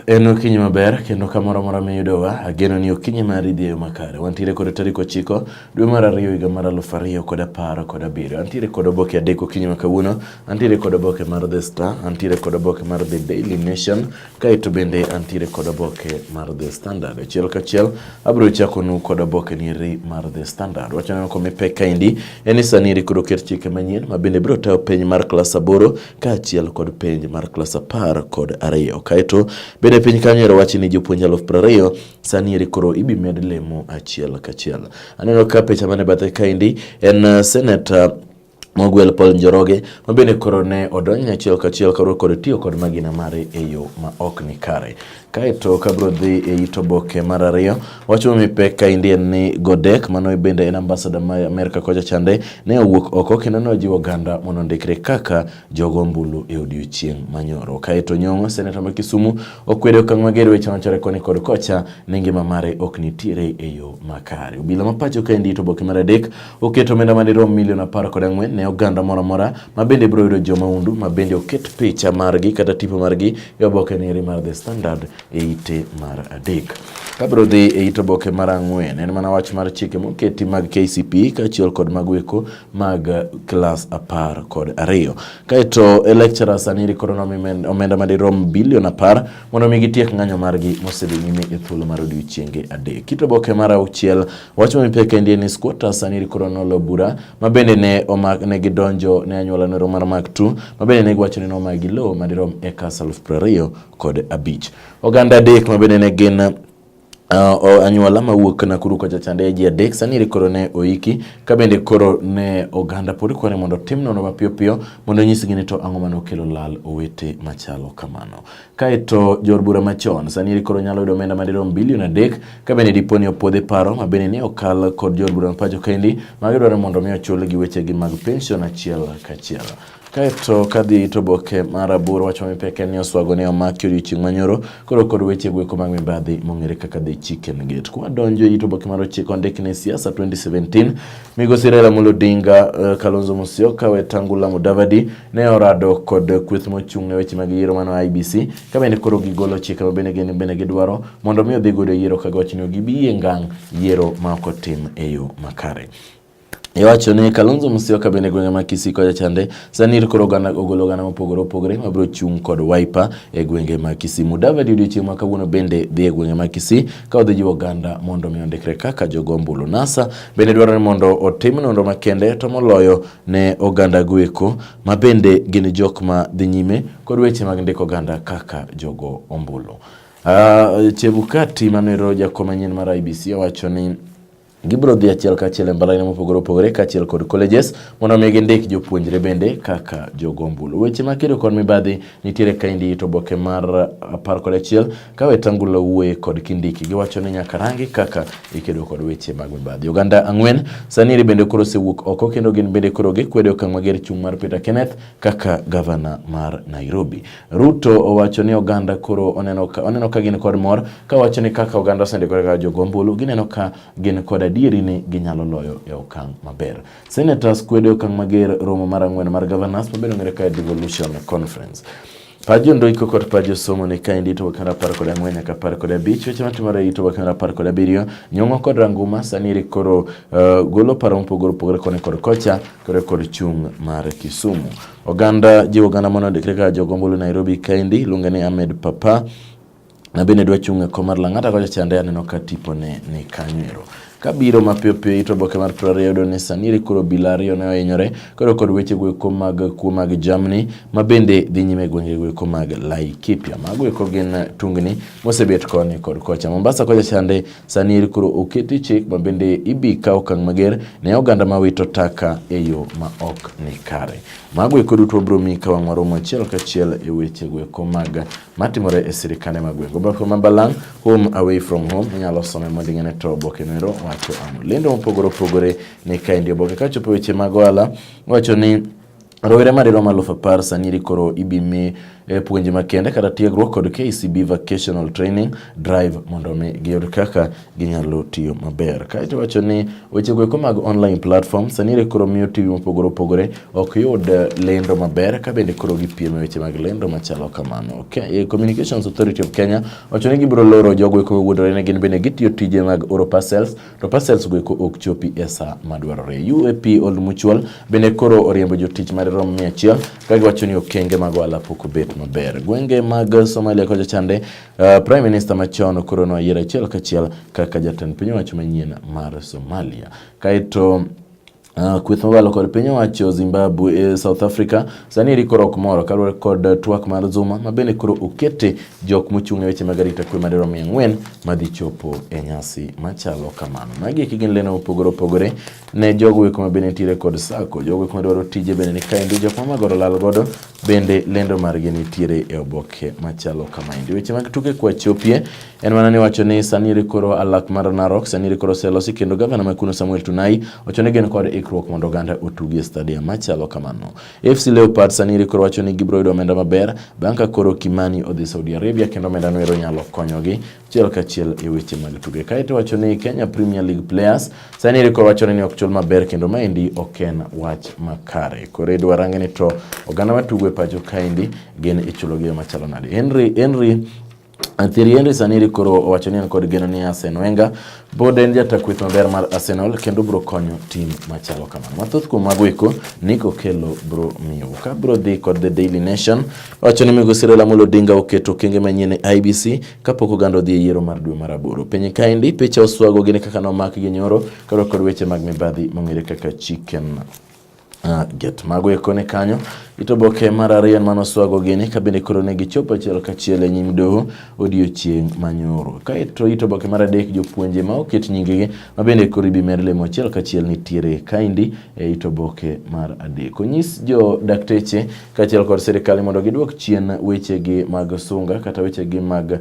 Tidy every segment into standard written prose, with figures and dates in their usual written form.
En okinyi maber kendo kamoro amora miyudowa, ageno ni okinyi mari dhi e yo makare. Wantiere kod tarik 9 dwe mar 2 higa mar 2017. Antiere kod oboke adek okinyi ma kawuono. Antiere kod oboke mar The Star, antiere kod oboke mar The Daily Nation, kaito bende antiere kod oboke mar The Standard. Achiel kachiel abiro chakonu kod oboke nieri mar The Standard. Wachano ko mipek kaindi en sani kod oket chike manyien ma bende biro tayo penj mar klas 8 kaachiel kod penj mar klas 12. Kaito bende piny kanyo wachi ni jopuonj 20,000 sani koro ibi med lemo achiel kachiel. Aneno ka picha mane bathe kaindi en Senator Mogwel Paul Njoroge ma bende koro ne odonyo achiel kachiel karo kod tiyo kod magina mare e yo ma ok ni kare. Kaito kabro dhi e itoboke mar 2 wacho mipek kaindi en ni Godek mano bende en ambassador ma Amerika kocha chande ne owuok oko kendo ne ojiwo oganda mondo ndikre kaka jogo mbulu e odiochieng' manyoro. Kaito Nyong'o Senator ma Kisumu okwedo okang' mager weche machore koni kod kocha ne ngima mare ok nitiere e yo makare. Obila ma pacho kaindi itoboke mar 3 oketo omenda madirom milion 14 ne oganda moro amora ma bende biro yudo joma undu ma bende oket picha margi kata tipo margi e oboke nieri mar The Standard e ite mar 3. Kabro dhi e itoboke mar 4 en mana wach mar chike moketi mag KCPE kaachiel kod magweko mag klas 12. Kaito lecturers sani korona omenda madirom bilion 10 mondo mi gitiek ng'anyo margi mosedhi nyime e thuolo mar odiochienge 3. Kitoboke mar 6 wacho mipek kaindi ni squatters sani korona lobura ma bende ne omak ne gidonjo ne anyuola nero mar Maktu ma bende ne gwacho ni no magi lowo madirom ekas 25,000. Oganda adek ma bende ne gin anyuola mawuok Nakuru kocha chande ji adek sani koro ne oiki ka bende koro ne oganda pod kwani mondo tim nono mapiyo piyo mondo nyisgi ni to ang'o mano kelo lal owete machalo kamano. Kaito jor bura machon sani koro nyalo yudo omenda madirom bilion 3 ka bende diponi opodhe paro ma bende ne okal kod jor bura mapacho kaindi ma gidwaro mondo mi ochul gi weche gi mag pension achiel kachiel. Kaito kadhi itoboke mar 8 wacho mipeke ni oswago ne omaki odiochieng' manyoro koro kod weche gweko mag mibadhi mong'ere kaka The Chicken Gate. Kwa donjo itoboke mar 9 ondikne siasa 2017 migosi Raila Amolo Odinga, Kalonzo Musyoka, Wetangula Mudavadi ne orado kod kweth mochung' ne weche mag yiero mano IEBC ka bende koro gigolo chike ma bende gidwaro mondo mi odhi godo yiero ka gochni gibi ngang yiero ma ok otim e yo makare. Iwacho ni Kalonzo Musyoka bende gwenge ma Kisii kocha chande sani koro ogolo gana mopogore ma biro chung' kod Wiper e gwenge ma Kisii. Mudavadi odiochieng' ma kawuono bende dhi e gwenge ma Kisii ka odhi jiwo oganda mondo mi ondikre kaka jogo mbulu. NASA bende dwaro ni mondo otim nonro makende to moloyo ne oganda gweko ma bende gin jok ma dhi nyime kod weche mag ndiko oganda kaka jogo ombulu. Chebukati manero jakom manyien mar IEBC wacho ni gibro dhi achiel kachiel mbalariany mopogore kaachiel kod colleges mondo mi gindik jopuonjre bende kaka jogombulu. Weche makedo kod mibadhi nitiere kaindi itoboke mar 11 ka Wetangula wuoye kod Kindiki giwacho ni nyaka rangi kaka ikedo kod weche mag mibadhi. Oganda 4 sani bende koro sewuok oko kendo gin bende koro gikwedo okang' mager chung' mar Peter Kenneth kaka gavana mar Nairobi. Ruto owacho ni oganda koro oneno ka gin kod mor ka wacho ni kaka oganda osendiko kaka jogombulu gineno ka gin kod adieri ni ginyalo loyo e okang' maber. Senators kwedo okang' mager romo mar 4 mar governors mabende ng'ere ka devolution conference. Pajo ndoiko kod pajo somo ni kaindi itoboke mar 14 nyaka 15 weche matimore itoboke mar 17. Nyong'o kod Ranguma sani koro golo paro mopogore koni kod kocha kod chung' mar Kisumu. Oganda jiwo oganda mondo ndikre kaka jogombulu Nairobi kaindi luonge ni Ahmed Papa na bende dwa chung' e komar Lang'ata kocha chande aneno ka tipo ne ni kanywero. Kabiro mapiyo itoboke mar 20 ni sani koro Bilario ne ohinyore kod weche gweko mag kuo mag jamni ma bende dhi nyime gweko mag Laikipia. Magweko gin tungni mosebet koni kod kocha. Mombasa kocha chande sani koro oketi chik ma bende ibi kaw okang' mager ne oganda ma wito taka e yo ma ok ni kare. Magweko duto bro mi ka wang'waro achiel kachiel e weche gweko mag matimore e sirikande mag gweko. Oboke mabalang' home away from home inyalo some mondo ing'ene to oboke nero wacho lendo mopogore ni kaindi oboke kachopo weche mag ohala wacho ni Rowere madirom 10,000 sani koro ibimi puonj makende kata tiegruok kod KCB Vocational Training Drive mondo mi giyud kaka ginyalo tiyo maber. Kaito wacho ni weche goeko mag online platform sani koro miyo TV mopogore opogore ok yud lendo maber ka bende koro gipiem weche mag lendo machalo kamano. Okay. Communications Authority of Kenya wacho ni gibiro loro jogo eko wuodore ne gin bende gitiyo tije mag oro parcels to parcels goeko ok chopi e saa madwarore. UAP Old Mutual bende koro oriembo jotich madirom 100 ka giwacho ni okenge mag ohala pok obet maber. Gwenge mag Somalia kocha chande Prime Minister machon koro no yiero achiel kachiel kaka jatend piny owacho manyien mar Somalia. Kaito kweth mobalo kod piny owacho Zimbabwe South Africa sani koro ok moro kaluwore kod twak mar Zuma mabende koro okete jok mochung' e weche mag arita kwe madirom 400 madhi chopo e nyasi machalo kamano. Magi gin leno opogore opogore ne jogo eko mabende nitiere kod sako, jogo eko madwaro tije bende ni kaendi, jok mamagoro lal godo bende lendo margi nitiere e oboke machalo kamaendi. Weche mag tuke kwa chopie en mana ni wacho ni sani koro alak mar Narok sani koro selosi kendo gavana ma kuno Samuel Tunai wacho ni gen kod ikruok mondo ganda otugi e stadium machalo kamano. FC Leopards sani koro wacho ni gibiro yudo omenda maber banka koro Kimani odhi Saudi Arabia kendo omenda no nyalo konyogi chiel kachiel e weche mag tuke. Kaito wacho ni Kenya Premier League players sani koro wacho ni ok chul maber kendo maendi oken wach makare. Koro idwarange ni to oganda matugo e pacho kaendi gen ichulogi machalo nade. Thierry Henry sani koro wacho ni kod geno ni Arsene Wenger bod en jata kweth maber mar Arsenal kendo bro konyo tim machalo kamano. Mathoth kuom magweko Nico Kelo bro miyo ka bro dhi kod The Daily Nation wacho ni Migosi Raila Amolo Odinga oketo okenge manyien e IBC kapok oganda odhi e yiero mar dwe mar 8. Piny kaendi picha oswago gini kaka nomak gi nyoro kod weche mag mibadhi mong'ere kaka chicken get magweko ne kanyo itoboke mar ariyo manoswago gini kabende koro ne gichopo achiel kachiel e nyim doho odiochieng' manyoro. Kaito itoboke mar adek jopuonje ma oket nyingegi mabende koro ibimer lemo achiel kachiel nitiere kaendi e itoboke mar adek. Onyis jo dakteche kachiel kod serikali mondo giduok chien wechegi mag sunga kata wechegi mag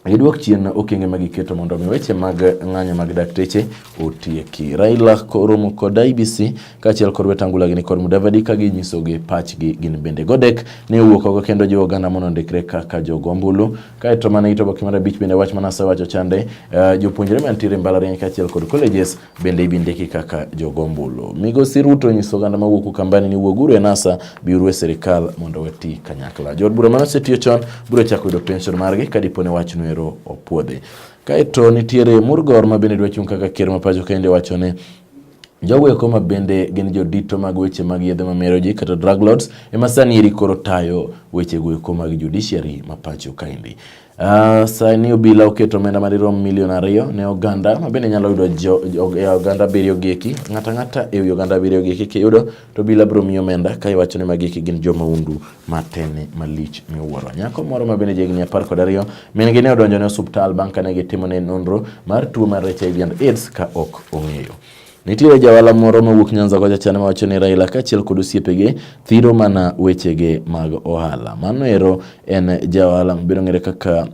giduok chien okenge magiketo mondo mi weche mag ng'anyo mag dakteche otieki. Raila koromo kod IBC kachiel kod Wetangula gini kod Mudavadi ka ginyisogi pachgi gin bende. Godek ne owuok kendo jo oganda mondo ndikre kaka jogombulu. Kaito mana itoboke mar abich bende wach manasa wacho chande jopuonjre mantiere mbalariany kachiel kod colleges bende ibindiki kaka jogombulu. Migosi Ruto nyiso oganda mawuok kambani ni wuoguru e NASA biuru e serikal mondo weti kanyakla. Jod bura manosetiyo chon biro chako yudo pension margi kadipone wach no opuodhi. Kaito nitiere Murgor ma bende dwachung' kaka ker ma pacho kaende wacho ne jogo eko ma bende gin jodito mag weche mag yedhe mamero ji kata drug lords ema sani koro tayo weche goeko mag judiciary ma pacho kaendi. Sani obila oketo omenda madirom milion 2 ne oganda ma bende nyalo yudo oganda biriyo geki ng'ata e oganda biriyo geki kiyudo to obila biro miyo omenda ka iwacho ni magiki gin joma undu matene malich miwuoro. Nyako moro ma bende jegni 12 min gi ne odonjo ne osuptal bang' kane gitimo ne nonro mar tuo mar HIV and AIDS ka ok ong'eyo. Nitiere jawala moro mawuok Nyanza kocha chane ma wacho ni Raila kachiel kod osiepege thiro mana wechege mag ohala. Mano ero en jawala mabiro ng'ere kaka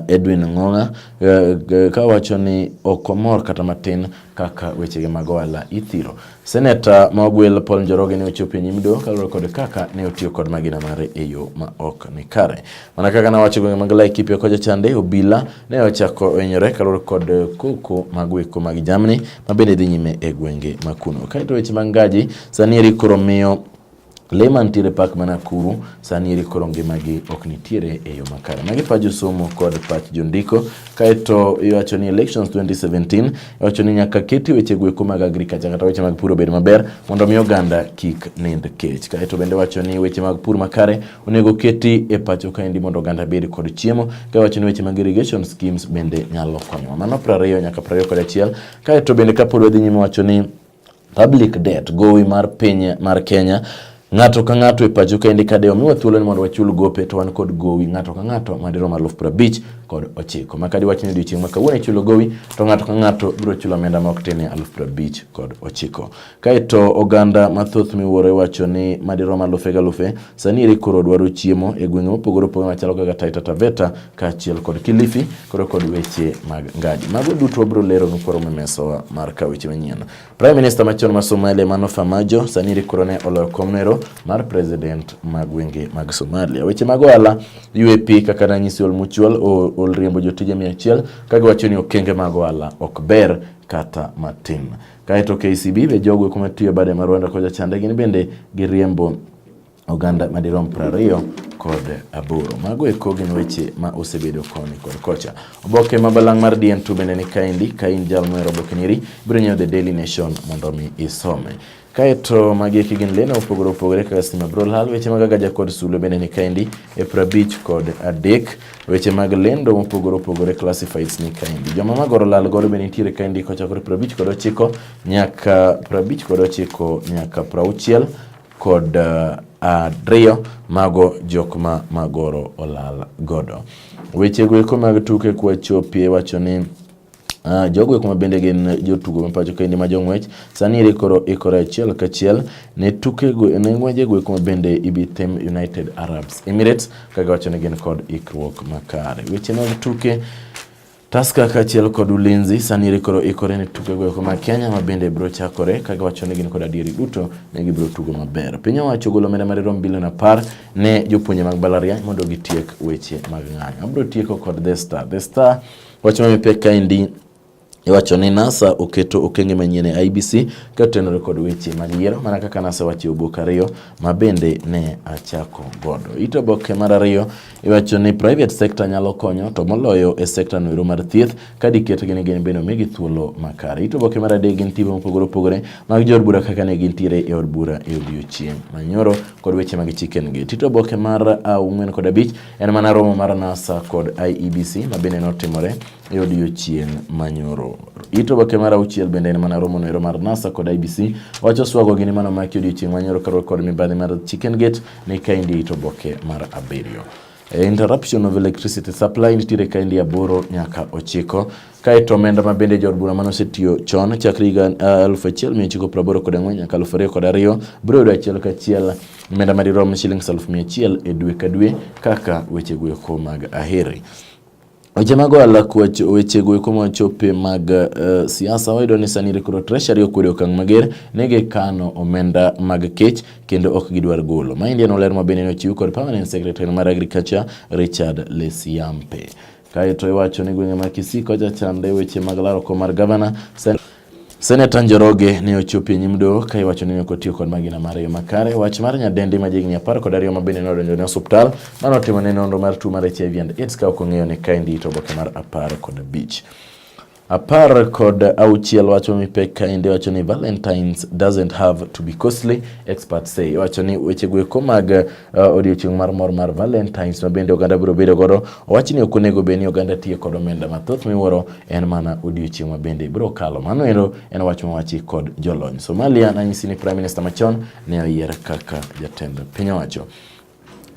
Edwin Ng'ong'a ka wacho ni okomor kata matin kaka wechege mag ohala ithiro. Senator Mogwel Paul Njoroge ne ochopo e nyim doho kaluwore kod kaka ne otiyo kod magina mare e yo ma ok ni kare. Mana kaka na wacho gwenge mag Laikipia kocha chande obila ne ochako wenyore kaluwore kod koko magweko mag jamni mabende dhi nyime e gwenge makuno. Kaito weche mag ngaji sani koro miyo Lema nitiere pak mana kuru sani koro ngimagi ok nitiere e yo makare. Magi pajo somo kod pach jondiko. Kaito iwacho ni elections 2017 iwacho ni nyaka keti weche goeko mag agriculture kata weche mag puro bed maber mondo mi oganda kik nind kech. Kaito bende wacho ni weche mag pur makare onego keti e pacho kaendi mondo oganda bed kod chiemo. Ka wacho ni weche mag irrigation schemes bende nyalo konyo. Mano 20 nyaka 21. Kaito bende kapod wadhi nyime wacho ni public debt gowi mar piny mar Kenya ng'ato ka ng'ato e pacho ka indika deo miwa thuolo ni mondo wachul gope to wan kod gowi ng'ato ka ng'ato madirom 50,000 kod 9. Makadi wachni odiochieng' ma kawuono chulo gowi to ng'ato ka ng'ato biro chulo omenda ma ok tin 50,000 kod 9. Kaeto oganda mathoth miwuoro wacho ni madirom 1,000 sani ere koro dwaro chiemo e gwenge mopogore opogore machalo kaka Taita Taveta kaachiel kod Kilifi koro kod weche mag ngadi. Mago duto biro lero nukwaro memeso mar ka weche manyien. Prime Minister machon ma Somalia Mano Farmajo sani ere koro ne oloyo komnero mar president mag gwenge mag Somalia. Weche mag ohala UAP kaka ranyisi Olmuchwal ol riembo jotije 100 kaga wacho ni okenge mag ohala ok ber kata matin. Kaeto KCB be jogo kuma tiyo bade mar Rwanda koja chande gin bende giriembo oganda madirom 20 kod 8. Mago eko gin weche ma osebedo koni kod kocha. Oboke mabalang' mar DN2 bende ni kaindi ka in jal mohero oboke niri biro nyiewo The Daily Nation mondo mi isome. Kaeto magi gin leno opogore kaka stima brol hal weche mag gaja kod sulo bende ni kaindi e 50 kod 3. Weche mag lendo opogore classifieds ni kaindi. Joma magoro lal goro bende nitiere kaindi kochakore 50 kod 9 nyaka 50 kod 9 nyaka 60 kod Adrio mago jokma magoro olal godo. Weche go mag tuke kwa chopie wacho ni jogo kuma bende gin jotugo mapacho kaindi ma jong'wech sani ere koro ikore achiel kachiel ne tuke go ne ng'weje go kuma bende ibithem United Arabs Emirates kaga wacho ni gin kod ikruok makare. Weche mag tuke Tusker kaachiel kod Ulinzi sani ere koro ikore ne tuke go kuma Kenya ma bende biro chakore kaga wacho ni gin kod adieri duto ne gibiro tugo maber. Piny owacho golo omenda madirom bilion 10 ne jopuonje mag balariany mondo gitiek weche mag ng'anyo. Abiro tieko kod The Star wacho mapek kaindi iwacho ni NASA oketo okenge manyien e IBC katenore kod weche mag yiero mana kaka NASA wacho oboke 2 ma bende ne achako godo. Ito oboke mar 2 iwacho ni private sector nyalo konyo to moloyo e sector noero mar thieth ka diketo gini gin beno migi thuolo makare. Ito oboke mar 3 gin tibe mopogore mag jod bura kaka ne gintiere e od bura e odiochieng' manyoro kod weche mag chicken gate. Ito oboke mar 4 kod 5 en mana romo mar NASA kod IEBC ma bende notimore e odiochieng' manyoro. Ito oboke mar 6 bende en mana romo noero mar NASA kod IBC wacho swago gini mano maki odiochieng' manyoro karo kod mibadhi mar chicken gate ne kaindi ito oboke mar 7. Interruption of electricity supply nitiere kaindi 8 nyaka 9 kaeto omenda ma bende jod bura mano setiyo chon chakre higa 1984 nyaka 2002 biro yudo achiel kachiel omenda madirom shillings 100,000 e dwe ka dwe kaka weche go mag aheri. Weche mag ohala weche go kuma chope mag siasa wayudo ni sani koro treasury okwedo okang' mager nege kano omenda mag kech kendo ok gidwar golo. Ma Indian oler mabende nochiw kod permanent secretary mar agriculture Richard Lesiampe. Kaeto iwacho ni gwenge ma Kisii kocha chande weche mag laro kom mar governor Senator Njoroge ne ochopo e nyim doho ka iwacho ni ok otiyo kod magina mar yo makare. Wach mar nyadendi ma jigni 12 ma bende nodonjo ne osuptal manotimo ne nonro mar tuo mar HIV and AIDS ka ok ong'eyo ne kaindi ito oboke mar 15. 16 wacho mipek kaindi wacho ni Valentine's doesn't have to be costly, experts say. Wacho ni weche go mag odiochieng' mar mor mar Valentine's ma bende oganda biro bedo godo wacho ni ok onego beni oganda tiyo kod omenda mathoth miwuoro en mana odiochieng' ma bende biro kalo. Mano en wach mawachi kod jolony. Somalia nanyisi ni Prime Minister machon ne oyier kaka jatend piny owacho.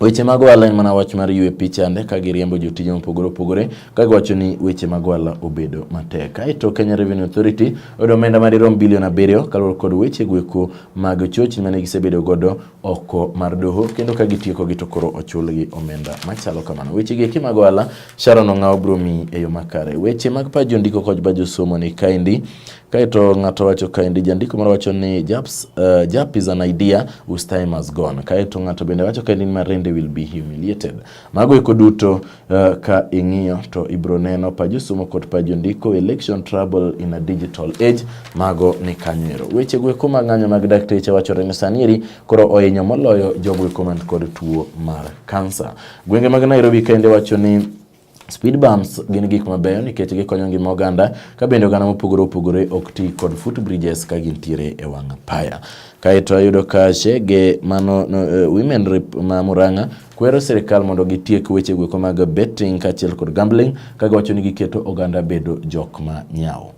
Weche mag ohala en mana wach mar UAP chande ka giriembo jotije mopogore kaga wacho ni weche mag ohala obedo matek. Aito Kenya Revenue Authority oyudo omenda madirom bilion 7 kaluwore kod weche gweko mag chochni mane gisebedo godo oko mar doho kendo ka gitieko gi to koro ochulgi omenda machalo kamano. Weche gi mag ohala Sharon Ong'aw bromi e yo makare. Weche mag pajo ndiko kod bajo somo ni kaindi kaeto ng'ato wacho kaindi jandiko mar wacho ni JAP is an idea whose time has gone. Kaeto ng'ato bende wacho kaindi ni Marende will be humiliated. Mago eko duto ka ing'iyo to ibro neno pajo somo kod pajo ndiko election trouble in a digital age mago ni kanywero. Weche go mag ng'anyo mag dakteche wacho ni sani koro ohinyo moloyo jogo man kod tuo mar kansa. Gwenge mag Nairobi kainde wacho ni speed bumps gin gik mabeyo nikech gikonyo ngima oganda ka bende oganda mopogore ok ti kod footbridges ka gintiere e wang' apaya. Kaeto ayudo ka Chege mano women rep ma Murang'a kwero sirikal mondo gitiek weche gweko mag betting kaachiel kod gambling kaga wacho ni giketo oganda bedo jok ma nyao.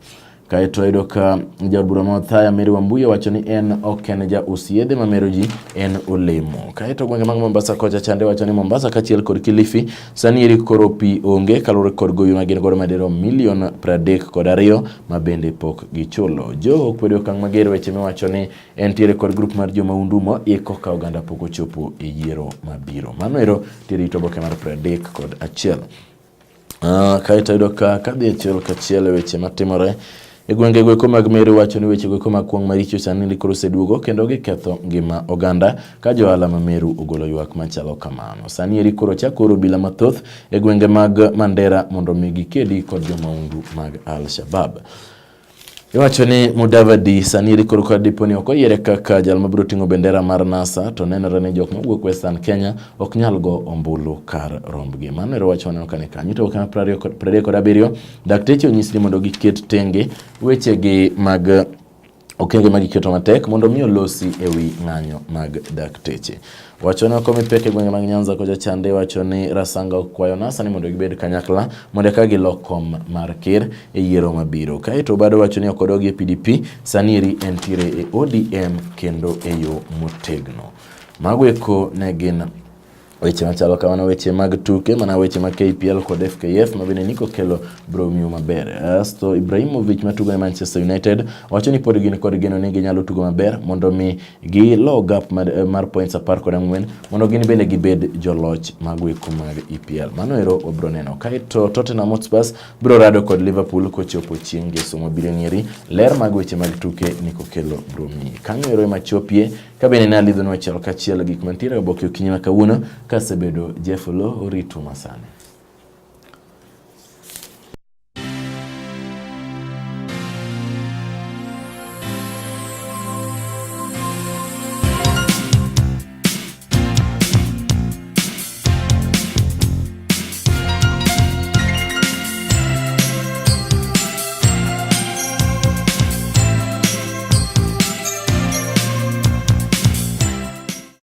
Kaeto ayudo ka jabura Mathaya Mary Wambuya wacho ni en ok en ja usiedhe mamero ji, en olemo. Kaeto gwenge mag Mombasa kocha chande wacho ni Mombasa kachiel kod Kilifi sani eri koro pi onge kaluwore kod gowi magin godo madero milion 32 ma bende pok gichulo. Jo okwedo okang' mager weche miwacho ni entiere kod grup mar jo maundumo iko ka oganda pok ochopo e yiero mabiro. Mano ero tiere ito boke mar 31. Kaeto ayudo ka kadhi achiel kachiel weche matimore e gwenge gweko mag Meru wacho ni weche gweko mag kwong maricho sani ndikoro oseduogo kendo giketho ngima oganda ka johala ma Meru ogolo ywak machalo kamano. Sani eri koro chakoro bila mathoth e gwenge mag Mandera mondo mi gikedi kod jomaundu mag Al-Shabab. Iwacho ni Mudavadi sani eri koro kod diponi ok oyiere kaka jal mabiro ting'o bendera mar NASA, to nenore ni jok mawuok Western Kenya ok nyal go ombulu kar rombgi. Mano ero wach waneno kane kanyo. To kana 27 dakteche onyis ni mondo giket tenge wechegi mag okenge magiketo matek mondo mi olosi ewi ng'anyo mag dakteche. Wacho ni okomi peke gwenge mag Nyanza koja chande wacho ni Rasanga okwayo NASA ni mondo gibed kanyakla mondo ka gilokom mar ker e yiero mabiro. Kaeto bado wacho ni okodogi e PDP sani eri entiere e ODM kendo e yo motegno. Magweko ne gin weche machalo kamano, weche mag tuke mana weche mag KPL kod FKF mabende niko kelo bromio maber. Asto Ibrahimovic matugo e Manchester United wacho ni pod gin kod geno ni ginyalo tugo maber mondo mi gilo gap mar points 14 mondo gin bende gibed joloch magweko mag EPL. Mano ero obro neno. Kaeto Tottenham Hotspur bro rado kod Liverpool kochopo chieng' ngeso mabiro nieri. Ler mag weche mag tuke niko kelo bromio. Kanyo ero machopie kabene na lidho no chalo kachiel gik mantiere oboke okinyi ma kawuono kasebedo Jeff Lo oritu masane.